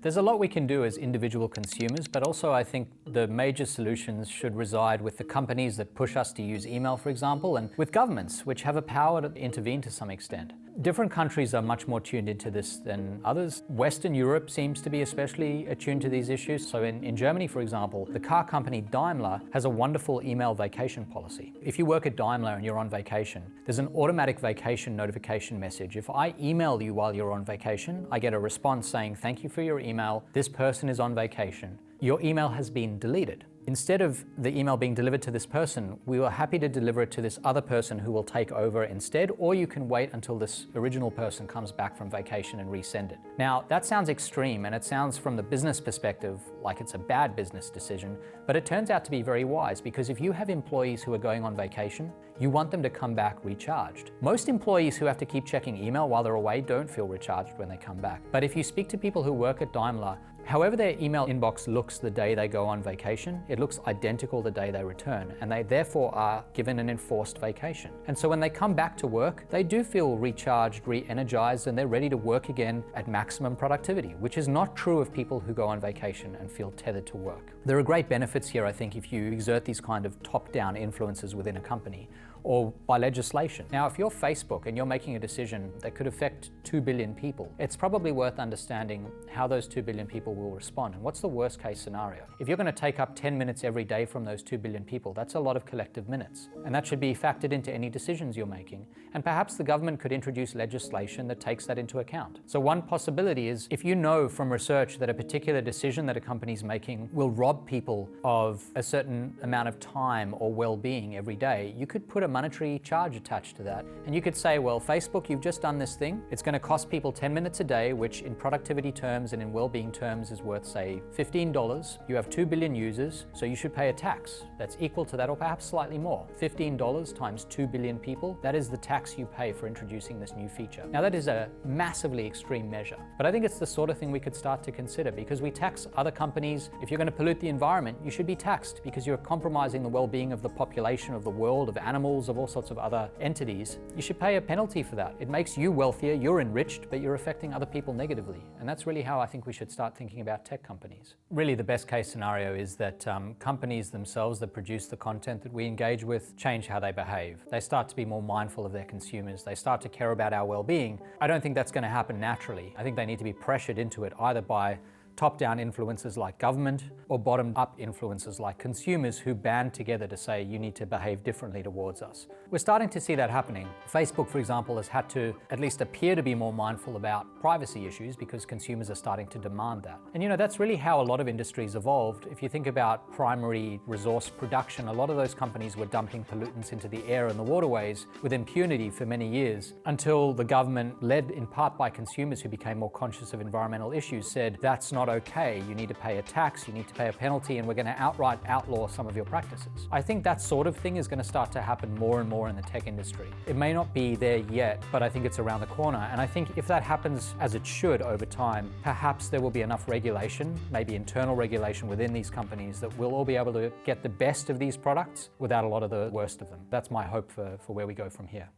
There's a lot we can do as individual consumers, but also I think the major solutions should reside with the companies that push us to use email, for example, and with governments, which have a power to intervene to some extent. Different countries are much more tuned into this than others. Western Europe seems to be especially attuned to these issues. So in Germany, for example, the car company Daimler has a wonderful email vacation policy. If you work at Daimler and you're on vacation, there's an automatic vacation notification message. If I email you while you're on vacation, I get a response saying, "Thank you for your email. This person is on vacation. Your email has been deleted." Instead of the email being delivered to this person, we were happy to deliver it to this other person who will take over instead, or you can wait until this original person comes back from vacation and resend it. Now, that sounds extreme, and it sounds from the business perspective like it's a bad business decision, but it turns out to be very wise, because if you have employees who are going on vacation, you want them to come back recharged. Most employees who have to keep checking email while they're away don't feel recharged when they come back. But if you speak to people who work at Daimler, however their email inbox looks the day they go on vacation, it looks identical the day they return, and they therefore are given an enforced vacation. And so when they come back to work, they do feel recharged, re-energized, and they're ready to work again at maximum productivity, which is not true of people who go on vacation and feel tethered to work. There are great benefits here, I think, if you exert these kind of top-down influences within a company, or by legislation. Now, if you're Facebook and you're making a decision that could affect 2 billion people, it's probably worth understanding how those 2 billion people will respond, and what's the worst case scenario. If you're going to take up 10 minutes every day from those 2 billion people, that's a lot of collective minutes, and that should be factored into any decisions you're making. And perhaps the government could introduce legislation that takes that into account. So one possibility is, if you know from research that a particular decision that a company's making will rob people of a certain amount of time or well-being every day, you could put a monetary charge attached to that. And you could say, well, Facebook, you've just done this thing. It's going to cost people 10 minutes a day, which in productivity terms and in well-being terms is worth, say, $15. You have 2 billion users, so you should pay a tax that's equal to that, or perhaps slightly more. $15 times 2 billion people, that is the tax you pay for introducing this new feature. Now, that is a massively extreme measure, but I think it's the sort of thing we could start to consider, because we tax other companies. If you're going to pollute the environment, you should be taxed, because you're compromising the well-being of the population of the world, of animals, of all sorts of other entities. You should pay a penalty for that. It makes you wealthier, you're enriched, but you're affecting other people negatively. And that's really how I think we should start thinking about tech companies. Really, the best case scenario is that companies themselves that produce the content that we engage with change how they behave. They start to be more mindful of their consumers. They start to care about our well-being. I don't think that's going to happen naturally. I think they need to be pressured into it, either by top-down influences like government, or bottom-up influences like consumers who band together to say you need to behave differently towards us. We're starting to see that happening. Facebook, for example, has had to at least appear to be more mindful about privacy issues because consumers are starting to demand that. And you know, that's really how a lot of industries evolved. If you think about primary resource production, a lot of those companies were dumping pollutants into the air and the waterways with impunity for many years, until the government, led in part by consumers who became more conscious of environmental issues, said that's not okay, you need to pay a tax, you need to pay a penalty, and we're going to outright outlaw some of your practices. I think that sort of thing is going to start to happen more and more in the tech industry. It may not be there yet, but I think it's around the corner. And I think if that happens as it should over time, perhaps there will be enough regulation, maybe internal regulation within these companies, that we'll all be able to get the best of these products without a lot of the worst of them. That's my hope for where we go from here.